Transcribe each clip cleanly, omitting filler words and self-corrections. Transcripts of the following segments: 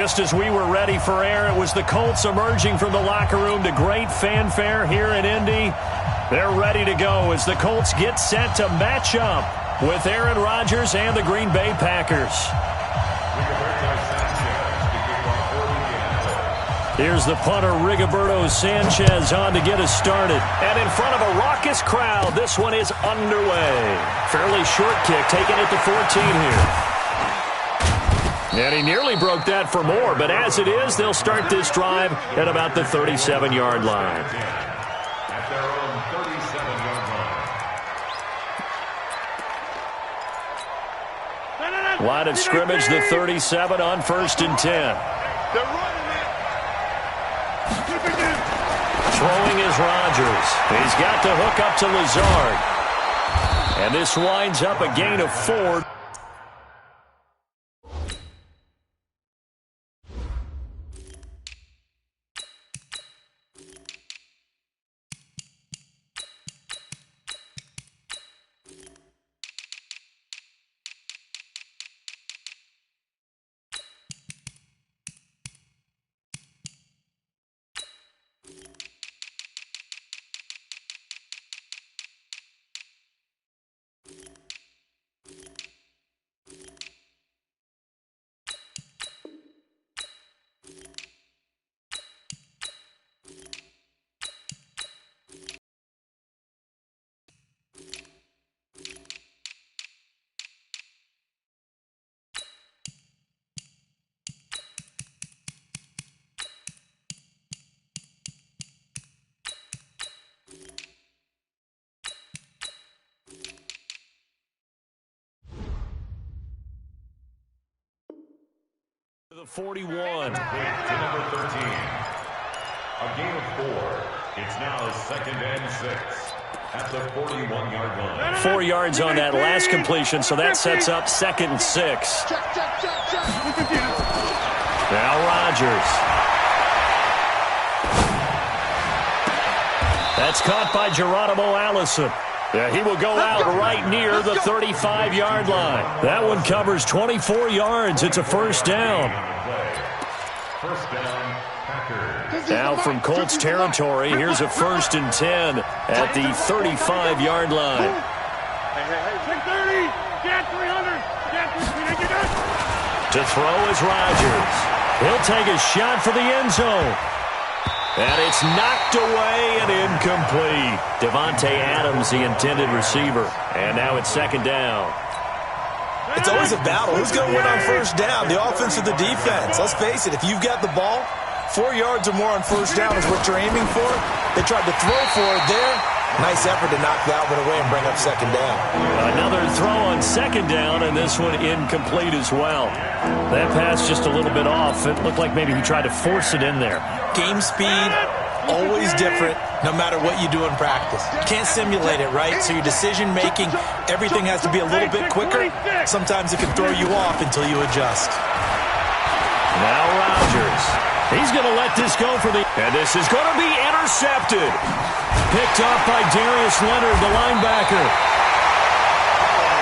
Just as we were ready for air, it was the Colts emerging from the locker room to great fanfare here in Indy. They're ready to go as the Colts get set to match up with Aaron Rodgers and the Green Bay Packers. Here's the punter, Rigoberto Sanchez, on to get us started. And in front of a raucous crowd, this one is underway. Fairly short kick, taking it to 14 here. And he nearly broke that for more, but as it is, they'll start this drive at about the 37-yard line. At their own 37-yard line. Line of scrimmage, the 37 on 1st and 10. Throwing is Rodgers. He's got to hook up to Lazard. And this winds up a gain of 4. The 41. To number 13. A gain of 4. It's now 2nd and 6 at the 41-yard line. 4 yards on that last completion, so that sets up 2nd and 6. Now Rodgers. That's caught by Geronimo Allison. Yeah, he will go out right near the 35-yard line. That one covers 24 yards. It's a first down. First down, Packers. Now from Colts territory, here's a 1st and 10 at the 35-yard line. To throw is Rodgers. He'll take a shot for the end zone. And it's knocked away and incomplete. Devontae Adams, the intended receiver. And now it's 2nd down. It's always a battle. Who's going to win on 1st down, the offense or the defense? Let's face it, if you've got the ball, 4 yards or more on 1st down is what you're aiming for. They tried to throw for it there. Nice effort to knock that one away and bring up 2nd down. Another throw on 2nd down, and this one incomplete as well. That pass just a little bit off. It looked like maybe he tried to force it in there. Game speed, always different, no matter what you do in practice. You can't simulate it, right? So your decision-making, everything has to be a little bit quicker. Sometimes it can throw you off until you adjust. Now Rodgers. He's going to let this go for the... And this is going to be intercepted. Picked off by Darius Leonard, the linebacker.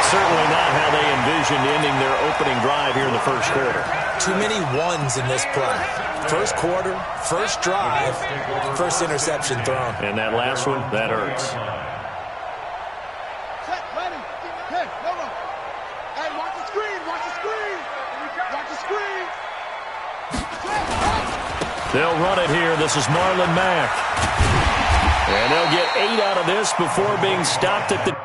Certainly not how they envisioned ending their opening drive here in the 1st quarter. Too many ones in this play. 1st quarter, 1st drive, 1st interception thrown. And that last one, that hurts. Set, ready. Hey, no. Hey, watch the screen, watch the screen. Watch the screen. They'll run it here. This is Marlon Mack. And they'll get 8 out of this before being stopped at the...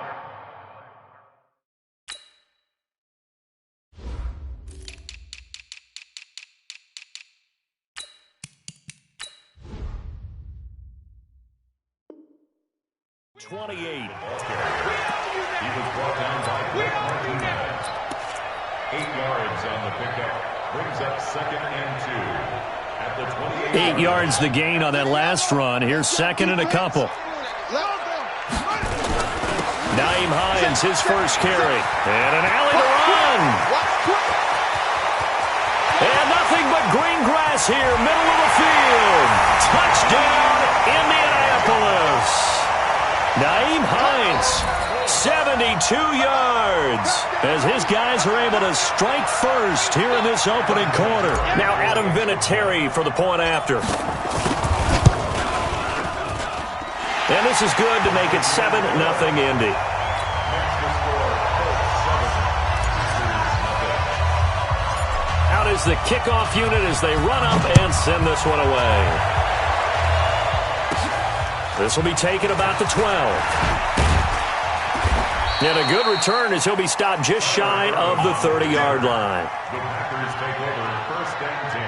He was brought down by Martinez. 8 yards on the pickup. Brings up 2nd and 2. At the 28. 8 yards the gain on that last run. Here's 2nd and a couple. Nyheim Hines, his first carry. And an alley to run. And nothing but green grass here, middle of the field. Touchdown, Indianapolis. Nyheim Hines, 7 72 yards as his guys are able to strike first here in this opening quarter. Now Adam Vinatieri for the point after. And this is good to make it 7-0 Indy. Out is the kickoff unit as they run up and send this one away. This will be taken about the 12. And a good return as he'll be stopped just shy of the 30-yard line. The Packers take over 1st and 10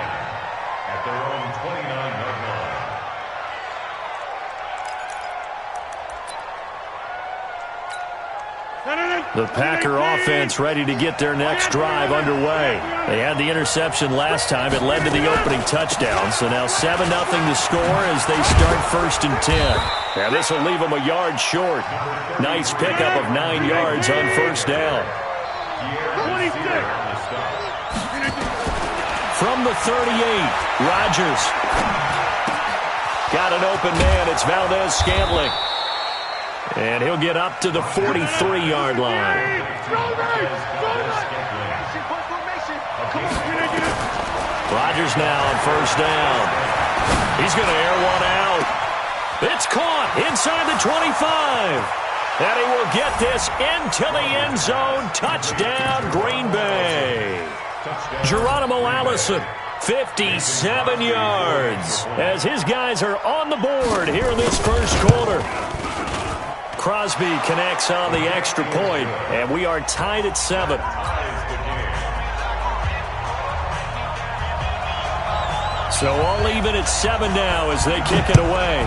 at their own 29-yard line. The Packer offense ready to get their next drive underway. They had the interception last time. It led to the opening touchdown. So now 7-0 to score as they start 1st and 10. Now this will leave them a yard short. Nice pickup of 9 yards on 1st down. From the 38, Rodgers. Got an open man. It's Valdez-Scantling. And he'll get up to the 43-yard line. Rodgers now on 1st down. He's going to air one out. It's caught inside the 25. And he will get this into the end zone. Touchdown, Green Bay. Geronimo Allison, 57 yards, as his guys are on the board here in this first quarter. Crosby connects on the extra point, and we are tied at 7. So all even at 7 now as they kick it away.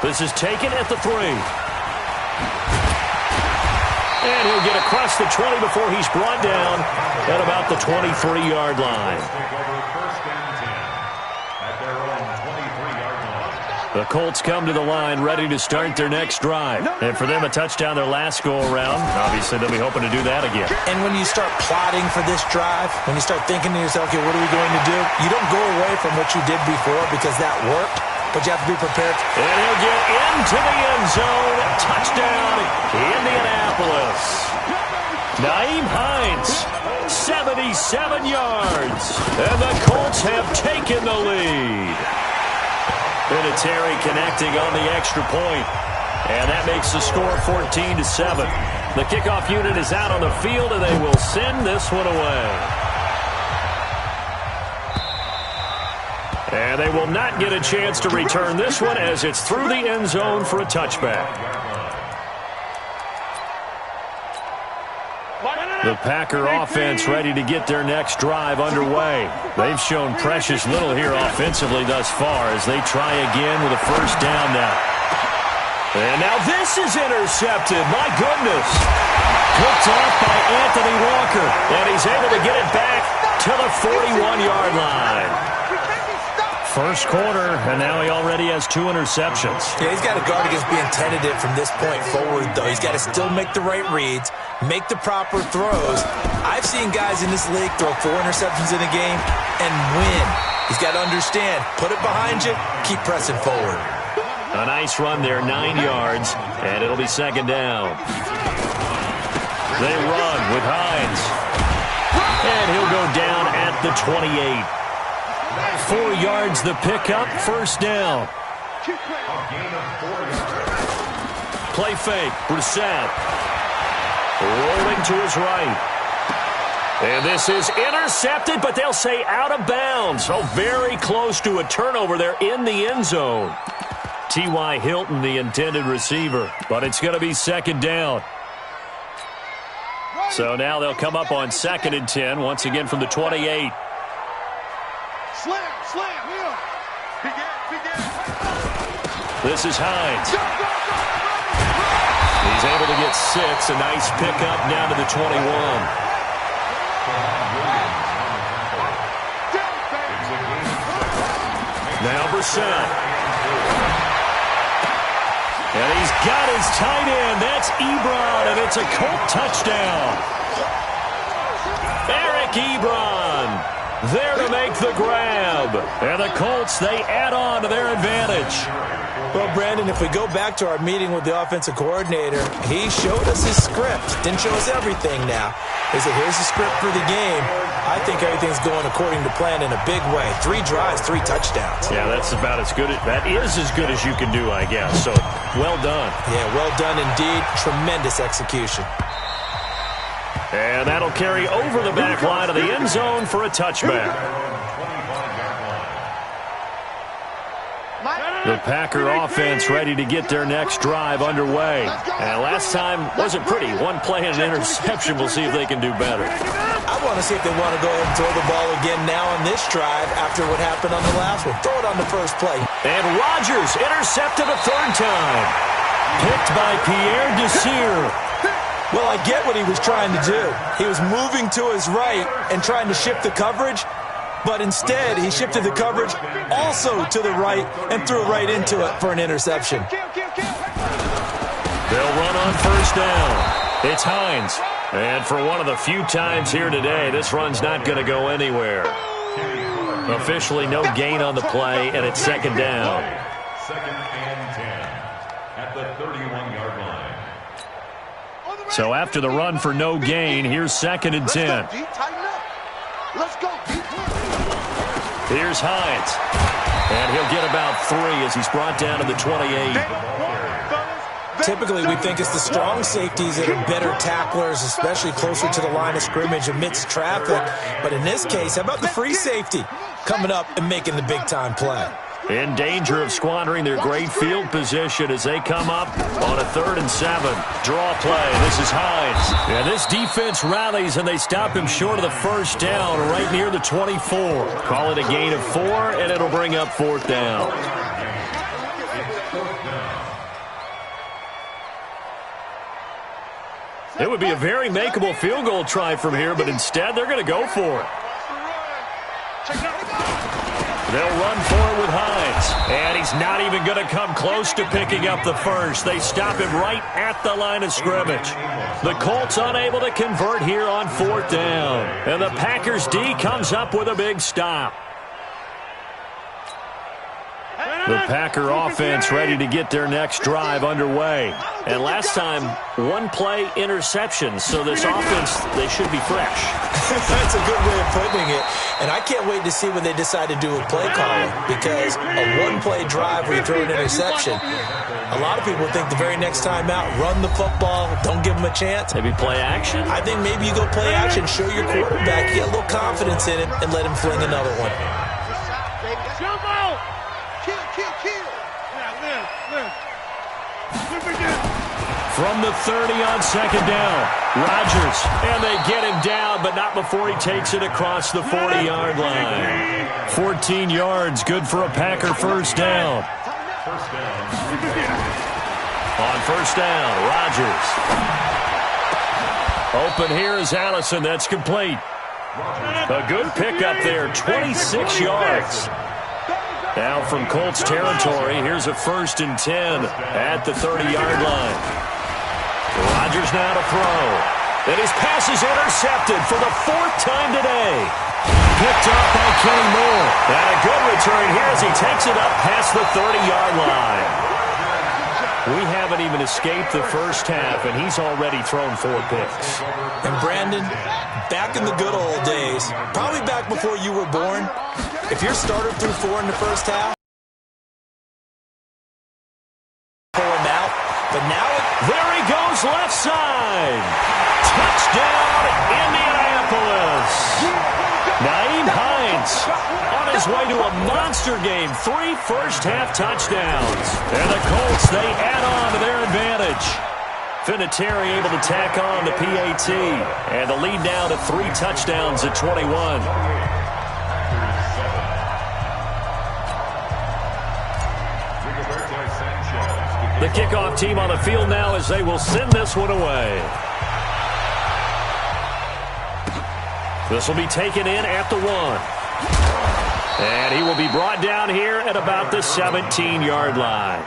This is taken at the 3. And he'll get across the 20 before he's brought down at about the 23-yard line. The Colts come to the line ready to start their next drive. And for them, a touchdown their last go-around. Obviously, they'll be hoping to do that again. And when you start plotting for this drive, when you start thinking to yourself, okay, what are we going to do? You don't go away from what you did before because that worked, but you have to be prepared. And he'll get into the end zone. Touchdown, Indianapolis. Naeem Hines, 77 yards. And the Colts have taken the lead. Vinatieri connecting on the extra point. And that makes the score 14-7. The kickoff unit is out on the field, and they will send this one away. And they will not get a chance to return this one as it's through the end zone for a touchback. The Packer offense ready to get their next drive underway. They've shown precious little here offensively thus far as they try again with a 1st down now. And now this is intercepted. My goodness. Picked off by Anthony Walker. And he's able to get it back to the 41-yard line. First quarter, and now he already has 2 interceptions. Yeah, he's got to guard against being tentative from this point forward, though. He's got to still make the right reads, make the proper throws. I've seen guys in this league throw 4 interceptions in a game and win. He's got to understand, put it behind you, keep pressing forward. A nice run there, 9 yards, and it'll be 2nd down. They run with Hines. And he'll go down at the 28. 4 yards the pickup, 1st down. Play fake, Brissett. Rolling to his right. And this is intercepted, but they'll say out of bounds. So very close to a turnover there in the end zone. T.Y. Hilton, the intended receiver, but it's going to be 2nd down. So now they'll come up on 2nd and 10, once again from the 28. Slam, Will. This is Hines. He's able to get 6. A nice pickup down to the 21. Now Brissett. And he's got his tight end. That's Ebron, and it's a Colt touchdown. Eric Ebron. there to make the grab. And the Colts, they add on to their advantage. Well, Brandon, if we go back to our meeting with the offensive coordinator, he showed us his script. Didn't show us everything now. He said, here's the script for the game. I think everything's going according to plan in a big way. 3 drives, 3 touchdowns. Yeah, that's about as good. That is as good as you can do, I guess. So, well done. Yeah, well done indeed. Tremendous execution. And that'll carry over the back line of the end zone for a touchback. The Packer offense ready to get their next drive underway. And last time wasn't pretty. 1 play and an interception. We'll see if they can do better. I want to see if they want to go ahead and throw the ball again now on this drive after what happened on the last one. Throw it on the first play. And Rodgers intercepted a 3rd time. Picked by Pierre Desir. Well, I get what he was trying to do. He was moving to his right and trying to shift the coverage. But instead, he shifted the coverage also to the right and threw right into it for an interception. They'll run on 1st down. It's Hines. And for one of the few times here today, this run's not going to go anywhere. Officially no gain on the play, and it's 2nd down. 2nd and 10 at the 31-yard line. So after the run for no gain, here's 2nd and 10. Let's go. Here's Hines. And he'll get about 3 as he's brought down to the 28. Typically, we think it's the strong safeties that are better tacklers, especially closer to the line of scrimmage amidst traffic. But in this case, how about the free safety coming up and making the big-time play? In danger of squandering their great field position as they come up on a 3rd and 7. Draw play. This is Hines. And this defense rallies, and they stop him short of the 1st down right near the 24. Call it a gain of 4, and it'll bring up 4th down. It would be a very makeable field goal try from here, but instead they're going to go for it. They'll run for it with Hines. And he's not even going to come close to picking up the 1st. They stop him right at the line of scrimmage. The Colts unable to convert here on 4th down. And the Packers D comes up with a big stop. The Packer offense ready to get their next drive underway. And last time, 1-play interception. So this offense, they should be fresh. That's a good way of putting it. And I can't wait to see what they decide to do with play calling. Because a 1-play drive where you throw an interception, a lot of people think the very next time out, run the football, don't give them a chance. Maybe play action? I think maybe you go play action, show your quarterback, get a little confidence in it, and let him fling another one. Jump out! Kill! From the 30 on 2nd down, Rodgers, and they get him down, but not before he takes it across the 40-yard line. 14 yards, good for a Packer 1st down. On 1st down, Rodgers. Open here is Allison, that's complete. A good pickup there, 26 yards. Now from Colts territory, here's a 1st and 10 at the 30-yard line. Rodgers now to throw. And his pass is intercepted for the 4th time today. Picked up by Kenny Moore. And a good return here as he takes it up past the 30-yard line. We haven't even escaped the 1st half, and he's already thrown 4 picks. And Brandon, back in the good old days, probably back before you were born, if your starter threw 4 in the 1st half, pull him out. But now, there he goes left side. Touchdown, Indianapolis. Naeem Hines on his way to a monster game. 3 first-half touchdowns. And the Colts, they add on to their advantage. Vinatieri able to tack on the PAT. And the lead now to 3 touchdowns at 21. The kickoff team on the field now as they will send this one away. This will be taken in at the 1. And he will be brought down here at about the 17-yard line.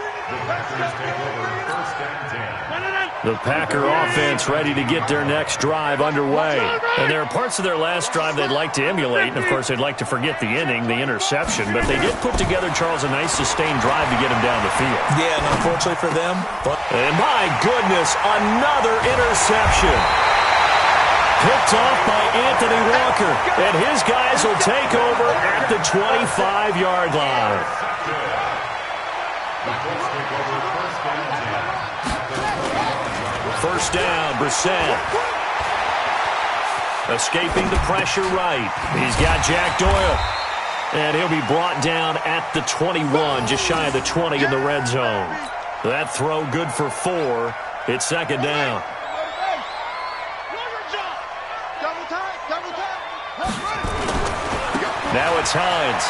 The Packer offense ready to get their next drive underway. And there are parts of their last drive they'd like to emulate. And, of course, they'd like to forget the inning, the interception. But they did put together, Charles, a nice sustained drive to get him down the field. Yeah, and unfortunately for them. And, my goodness, another interception. Picked off by Anthony Walker. And his guys will take over at the 25-yard line. First down, Brissett. Escaping the pressure right. He's got Jack Doyle. And he'll be brought down at the 21, just shy of the 20 in the red zone. That throw good for 4. It's second down. Now it's Hines.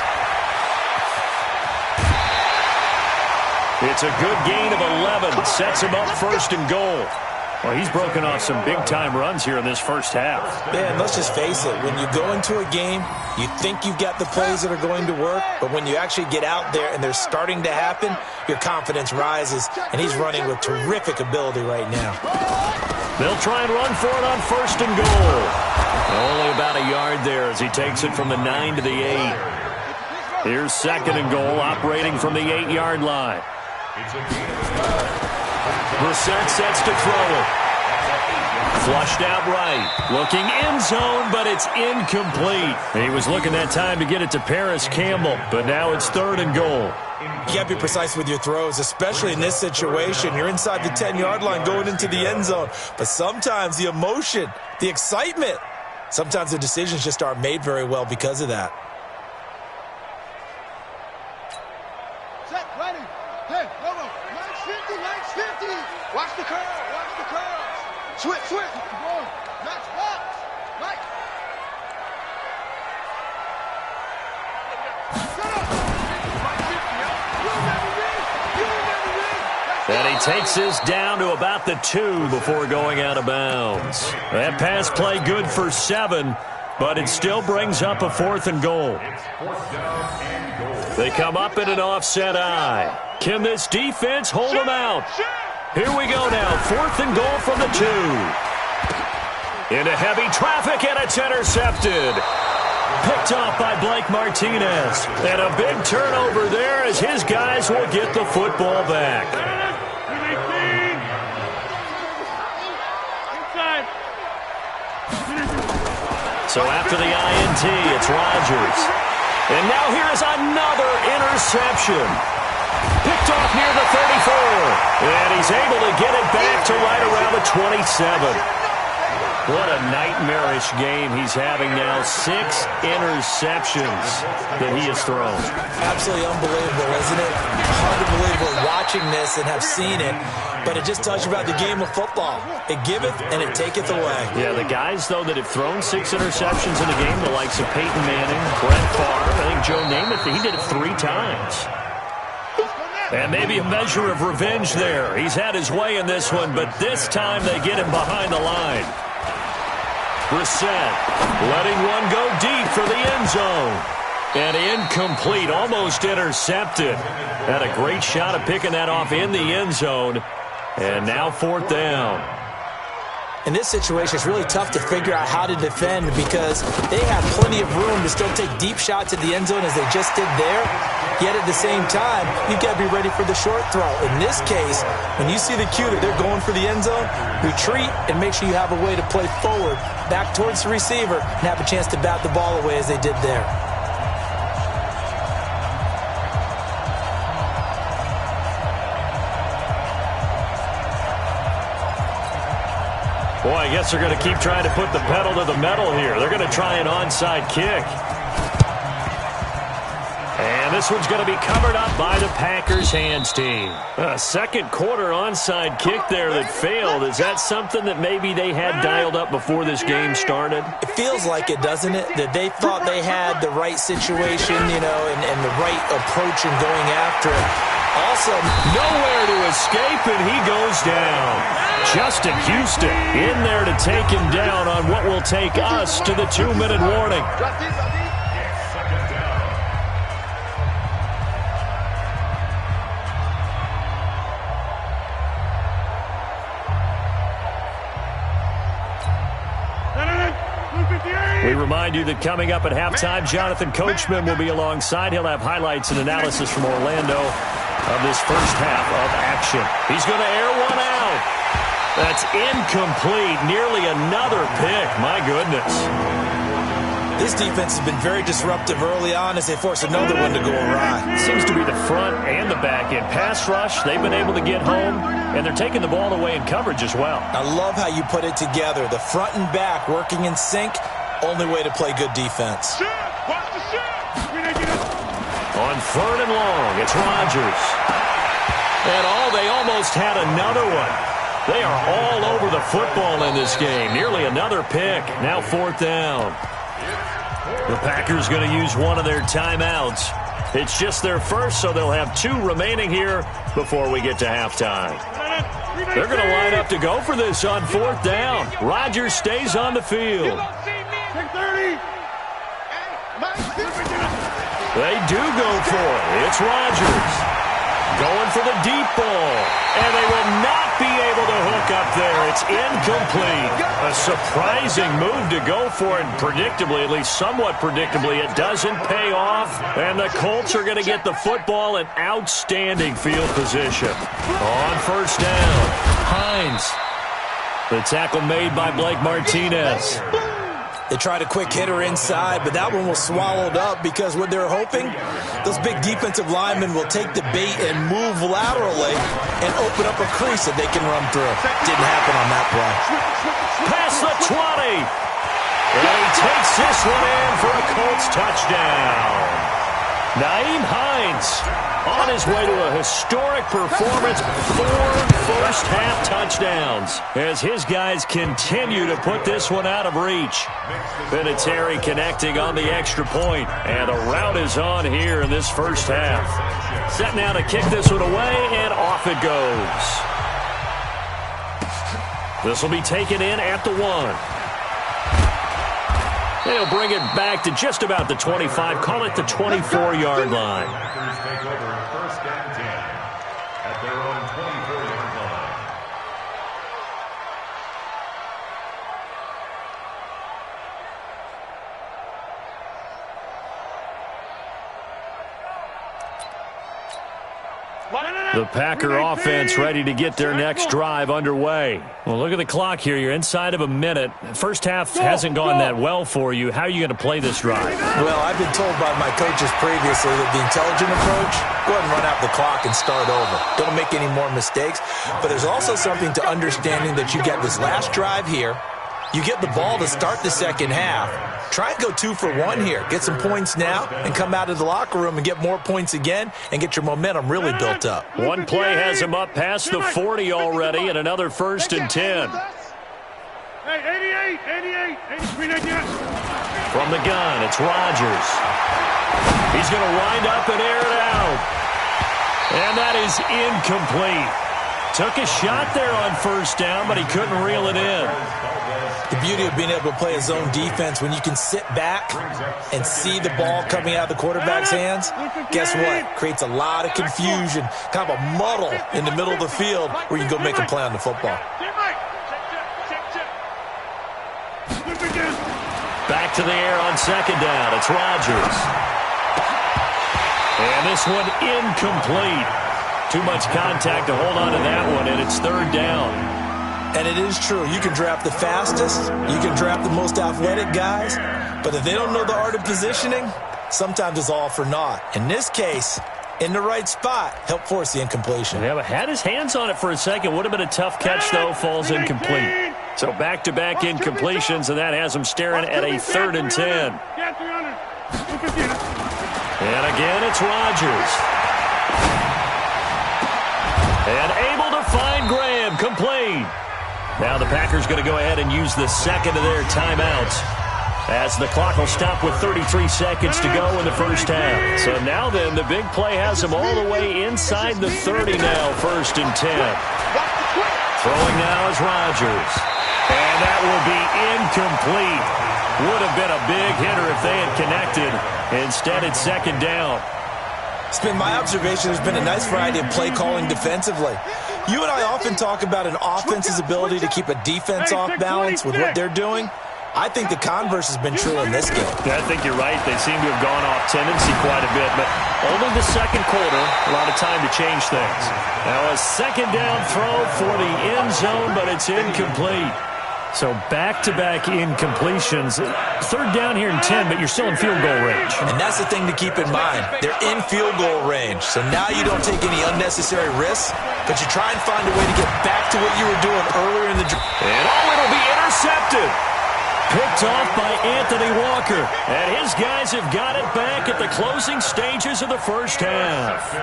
It's a good gain of 11. Sets him up first and goal. Well, he's broken off some big-time runs here in this first half. Yeah, and let's just face it. When you go into a game, you think you've got the plays that are going to work, but when you actually get out there and they're starting to happen, your confidence rises, and he's running with terrific ability right now. They'll try and run for it on first and goal. Only about a yard there as he takes it from the 9 to the 8. Here's second and goal, operating from the 8-yard line. Brissett sets to throw it. Flushed out right. Looking end zone, but it's incomplete. He was looking that time to get it to Paris Campbell, but now it's third and goal. You can't be precise with your throws, especially in this situation. You're inside the 10-yard line going into the end zone. But sometimes the emotion, the excitement, sometimes the decisions just aren't made very well because of that. Set, ready. Hey, hold on. Nice 50, nice 50. Watch the curl, watch the curl. Switch, switch. Come on. Nice box. Nice. Shut up. And he takes this down to about the 2 before going out of bounds. That pass play good for 7, but it still brings up a fourth and goal. They come up in an offset eye. Can this defense hold them out? Here we go now. Fourth and goal from the 2. Into heavy traffic, and it's intercepted. Picked off by Blake Martinez. And a big turnover there as his guys will get the football back. So after the INT, it's Rodgers. And now here is another interception. Picked off near the 34. And he's able to get it back to right around the 27. What a nightmarish game he's having now. 6 interceptions that he has thrown. Absolutely unbelievable, isn't it? Hard to believe we're watching this and have seen it, but it just tells you about the game of football. It giveth and it taketh away. Yeah, the guys, though, that have thrown 6 interceptions in a game, the likes of Peyton Manning, Brett Favre, I think Joe Namath, he did it 3 times. And maybe a measure of revenge there. He's had his way in this one, but this time they get him behind the line. Brissett letting one go deep for the end zone. And incomplete, almost intercepted. Had a great shot of picking that off in the end zone. And now fourth down. In this situation, it's really tough to figure out how to defend because they have plenty of room to still take deep shots at the end zone as they just did there. Yet at the same time, you've got to be ready for the short throw. In this case, when you see the cue that they're going for the end zone, retreat and make sure you have a way to play forward, back towards the receiver, and have a chance to bat the ball away as they did there. Boy, I guess they're going to keep trying to put the pedal to the metal here. They're going to try an onside kick. And this one's going to be covered up by the Packers hands team. A second quarter onside kick there that failed. Is that something that maybe they had dialed up before this game started? It feels like it, doesn't it? That they thought they had the right situation, you know, and the right approach in going after it. Also, nowhere to escape, and he goes down. Justin Houston in there to take him down on what will take us to the 2-minute warning. remind you that coming up at halftime, Jonathan Coachman will be alongside. He'll have highlights and analysis from Orlando of this first half of action. He's going to air one out. That's incomplete. Nearly another pick. My goodness. This defense has been very disruptive early on as they force another one to go awry. It seems to be the front and the back end. Pass rush, they've been able to get home, and they're taking the ball away in coverage as well. I love how you put it together. The front and back working in sync, only way to play good defense. On third and long, it's Rodgers. And they almost had another one. They are all over the football in this game. Nearly another pick. Now fourth down. The Packers going to use one of their timeouts. It's just their first, so they'll have 2 remaining here before we get to halftime. They're going to line up to go for this on fourth down. Rodgers stays on the field. They do go for it. It's Rodgers going for the deep ball, and they will not be able to hook up there. It's incomplete. A surprising move to go for it, and predictably, at least somewhat predictably, it doesn't pay off, and the Colts are going to get the football in outstanding field position. On first down, Hines. The tackle made by Blake Martinez. They tried a quick hitter inside, but that one was swallowed up because what they're hoping, those big defensive linemen will take the bait and move laterally and open up a crease that they can run through. Didn't happen on that play. Past the 20. And he takes this one in for a Colts touchdown. Nyheim Hines on his way to a historic performance, 4 first-half touchdowns as his guys continue to put this one out of reach. Vinatieri connecting on the extra point, and the route is on here in this first half. Set now to kick this one away, and off it goes. This will be taken in at the 1. They'll bring it back to just about the 25, call it the 24-yard line. Packers take over first and 10 at their own 24-yard line. The Packer offense ready to get their next drive underway. Well, look at the clock here. You're inside of a minute. First half hasn't gone that well for you. How are you going to play this drive? Well, I've been told by my coaches previously that the intelligent approach, go ahead and run out the clock and start over. Don't make any more mistakes. But there's also something to understanding that you get this last drive here. You get the ball to start the second half. Try and go 2 for 1 here. Get some points now and come out of the locker room and get more points again and get your momentum really built up. One play has him up past the 40 already, and another first and 10. Hey, 88. From the gun, it's Rodgers. He's going to wind up and air it out. And that is incomplete. Took a shot there on first down, but he couldn't reel it in. The beauty of being able to play a zone defense when you can sit back and see the ball coming out of the quarterback's hands, guess what? Creates a lot of confusion, kind of a muddle in the middle of the field where you can go make a play on the football. Back to the air on second down. It's Rodgers. And this one incomplete. Too much contact to hold on to that one, and it's third down. And it is true. You can draft the fastest. You can draft the most athletic guys. But if they don't know the art of positioning, sometimes it's all for naught. In this case, in the right spot, help force the incompletion. Yeah, but had his hands on it for a second. Would have been a tough catch, though. Falls incomplete. So back-to-back incompletions, and that has him staring at a 3rd and 10. And again, it's Rodgers. And able to find Graham, complete. Now the Packers going to go ahead and use the second of their timeouts as the clock will stop with 33 seconds to go in the first half. So now then, the big play has them all the way inside the 30 now, 1st and 10. Throwing now is Rodgers. And that will be incomplete. Would have been a big hitter if they had connected. Instead, it's second down. It's been my observation there's been a nice variety of play calling defensively. You and I often talk about an offense's ability to keep a defense off balance with what they're doing. I think the converse has been true in this game. Yeah, I think you're right. They seem to have gone off tendency quite a bit, but only the second quarter, a lot of time to change things. Now a second down throw for the end zone, but it's incomplete. So back-to-back incompletions. Third down here in 10, but you're still in field goal range. And that's the thing to keep in mind. They're in field goal range. So now you don't take any unnecessary risks, but you try and find a way to get back to what you were doing earlier in the drive. And it'll be intercepted. Picked off by Anthony Walker. And his guys have got it back at the closing stages of the first half.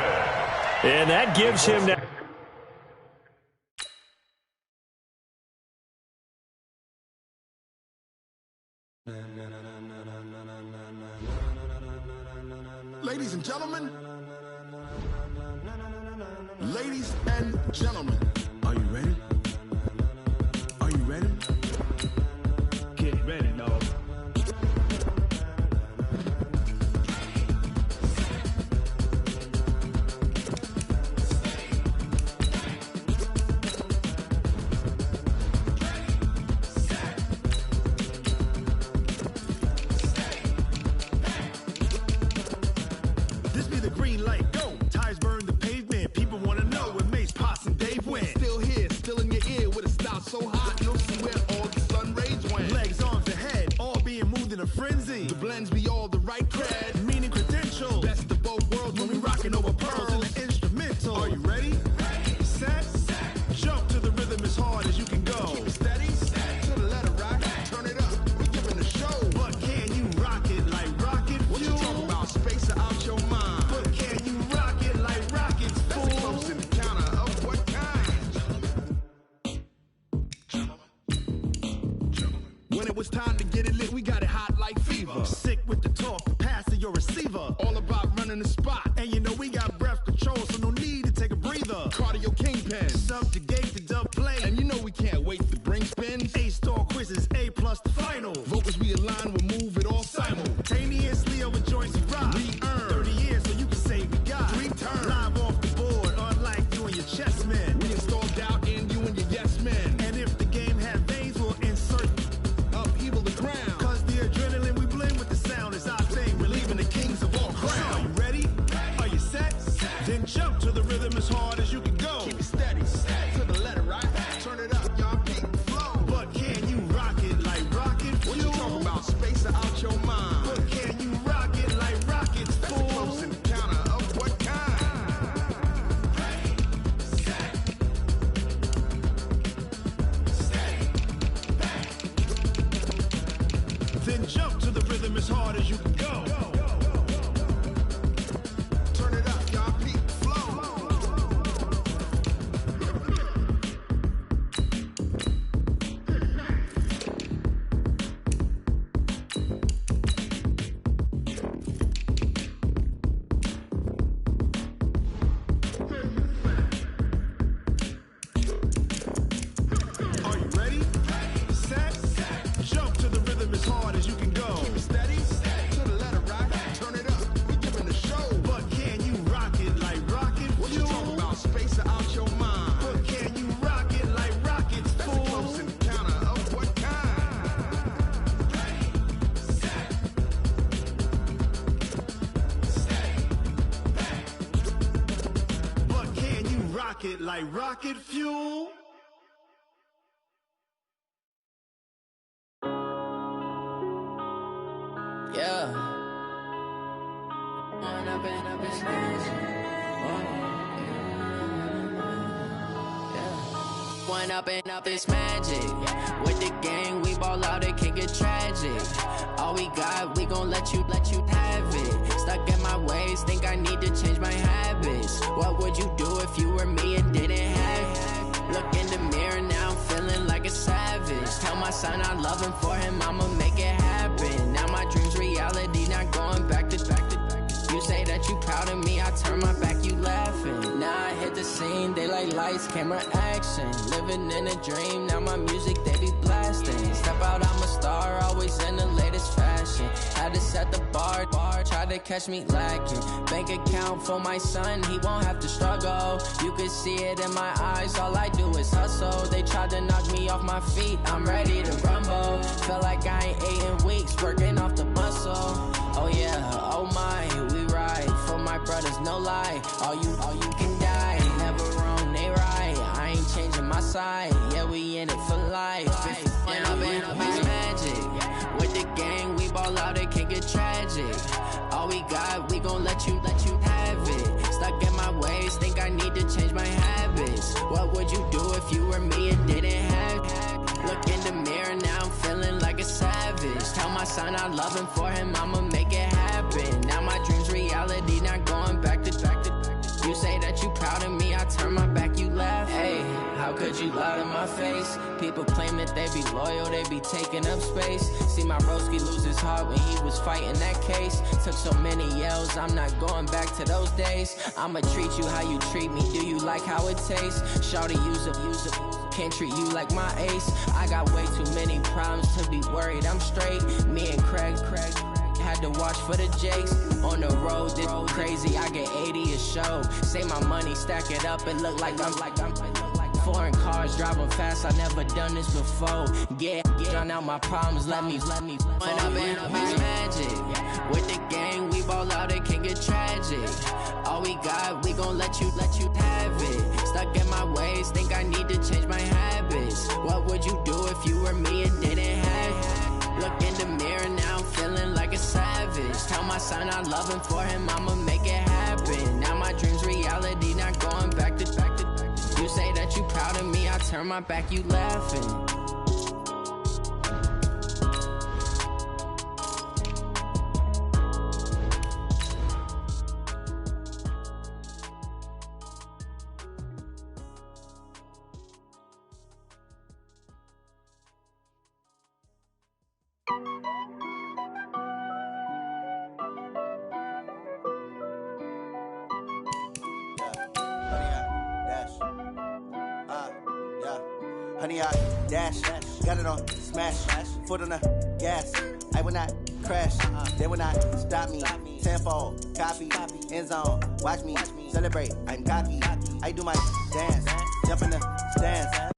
And that gives him now. Ladies and gentlemen, are you ready? Are you ready? Get ready, dog. This be the green light, go. Tires burn the pavement. People want to know where Mace, Potts, and Dave went. Still here, still in your ear with a style so hot. No see where all the sun rays went. Legs, arms, and head, all being moved in a frenzy. The blends be all the right cred, meaning credentials. Best of both worlds when we rocking over pearls in the instrumental. Are you ready? Set, jump to the rhythm as hard as you can go. Keep it steady, to the letter rock. Turn it up, we giving a show. But can you rock it like rocket fuel? What you talking about? Space out your mind. But can you rock it like rockets, fool? That's close in the counter of what kind? When it was time to get it lit, we got it hot like fever. Sick with the talk, pass to your receiver. All about running the spot. And you know we got breath control, so no need to take a breather. Cardio kingpin, subjugate the dub play. And you know we can't wait to bring spins. A-star quizzes, A+ the final. Vocals we align, we'll move it all simultaneously over joints and rock. We earn 30 years, so you can say we got 3 turns. Live off the board, unlike you and your chess men. We install doubt in you and your yes men. And if the game had veins, we'll insert upheaval the ground. Cause the adrenaline we blend with the sound is our thing. We're leaving the kings of all crowns. So are you ready? Are you set? Then jump to the rhythm as hard as you can go. Keep it steady, to the letter right. Turn it up, y'all peak the flow. But can you rock it like rocket fuel? What you talking about? Space out your mind. But can you rock it like rockets, fool? That's close in the counter of what kind? Then jump to the rhythm as hard as you can go. Turn it up, y'all peak the flow. Are you ready? Set, jump to the rhythm as hard as you can go. Keep it steady, to the letter right. Turn it up, we giving a show. But can you rock it like rocket fuel? What you talking about? Space out your mind. But can you rock it like rockets, fool? That's close in the counter of what kind? But can you rock it like rocket fuel? Yeah. One up and up is magic. With the gang, we ball out, it can get tragic. All we got, we gon' let you have it. Stuck in my ways, think I need to change my habits. What would you do if you were me and didn't have it? Look in the mirror, now I'm feeling like a savage. Tell my son I love him, for him I'ma make it happen. Now my dream's reality, not going back to. You say that you proud of me, I turn my back, you laughing. Now I hit the scene, they like lights, camera, action. Living in a dream, now my music, they be blasting. Step out, I'm a star, always in the latest fashion. Had to set the bar, try tried to catch me lacking. Bank account for my son, he won't have to struggle. You could see it in my eyes, all I do is hustle. They tried to knock me off my feet, I'm ready to rumble. Feel like I ain't ate in weeks, working off the muscle. Oh yeah, oh my, we ride for my brothers, no lie. All you can die, never wrong, they right. I ain't changing my side, yeah, we in it for life. And I've been magic. With the gang, we ball out, it can get tragic. All we got, we gon' let you have it. Stuck in my ways, think I need to change my habits. What would you do if you were me and didn't have it? Look in the mirror, now I'm feeling like a savage. Tell my son I love him, for him I'ma make it happen. Now my dream's reality, not going back to. You say that you proud of me, I turn my back, you laugh. Hey, how could you lie to my face? People claim that they be loyal, they be taking up space. See my broski lose his heart when he was fighting that case. Took so many yells, I'm not going back to those days. I'ma treat you how you treat me, do you like how it tastes? Shawty, use it, can't treat you like my ace. I got way too many problems to be worried, I'm straight. Me and Craig had to watch for the Jakes. On the road, this crazy, I get 80 a show. Say my money, stack it up, and look like I'm foreign cars, driving fast, I never done this before. Get drown out my problems, let me When I've been magic. With the gang, we ball out, it can get tragic. All we got, we gon' let you have it. Stuck in my ways, think I need to change my habits. What would you do if you were me and didn't have it? Look in the mirror, now I'm feeling like a savage. Tell my son I love him, for him I'ma make it happen. Now my dream's reality, not going back to. You say that you proud of me, I turn my back, you laughing. Honey, I dash, got it on smash, foot on the gas. I will not crash, they will not stop me. Tenfold, copy, end zone, watch me celebrate. I'm cocky, I do my dance, jump in the stands.